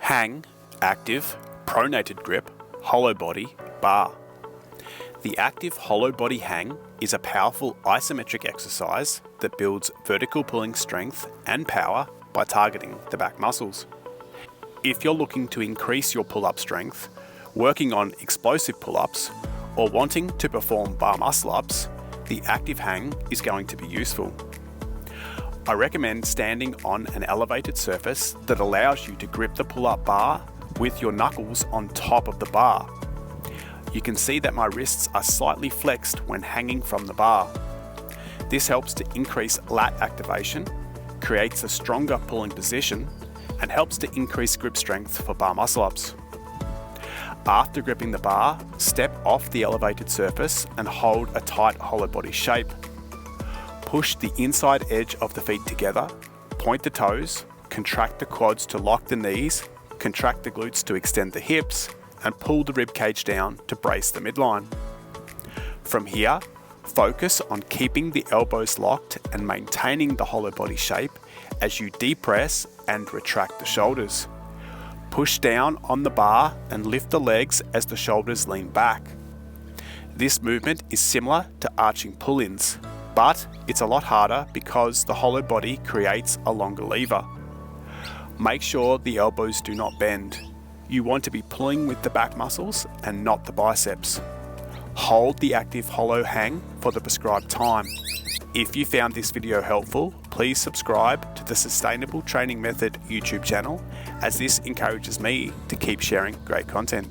Hang, active, pronated grip, hollow body, bar. The active hollow body hang is a powerful isometric exercise that builds vertical pulling strength and power by targeting the back muscles. If you're looking to increase your pull-up strength, working on explosive pull-ups, or wanting to perform bar muscle-ups, the active hang is going to be useful. I recommend standing on an elevated surface that allows you to grip the pull-up bar with your knuckles on top of the bar. You can see that my wrists are slightly flexed when hanging from the bar. This helps to increase lat activation, creates a stronger pulling position, and helps to increase grip strength for bar muscle-ups. After gripping the bar, step off the elevated surface and hold a tight hollow body shape. Push the inside edge of the feet together, point the toes, contract the quads to lock the knees, contract the glutes to extend the hips, and pull the ribcage down to brace the midline. From here, focus on keeping the elbows locked and maintaining the hollow body shape as you depress and retract the shoulders. Push down on the bar and lift the legs as the shoulders lean back. This movement is similar to arching pull-ins, but it's a lot harder because the hollow body creates a longer lever. Make sure the elbows do not bend. You want to be pulling with the back muscles and not the biceps. Hold the active hollow hang for the prescribed time. If you found this video helpful, please subscribe to the Sustainable Training Method YouTube channel, as this encourages me to keep sharing great content.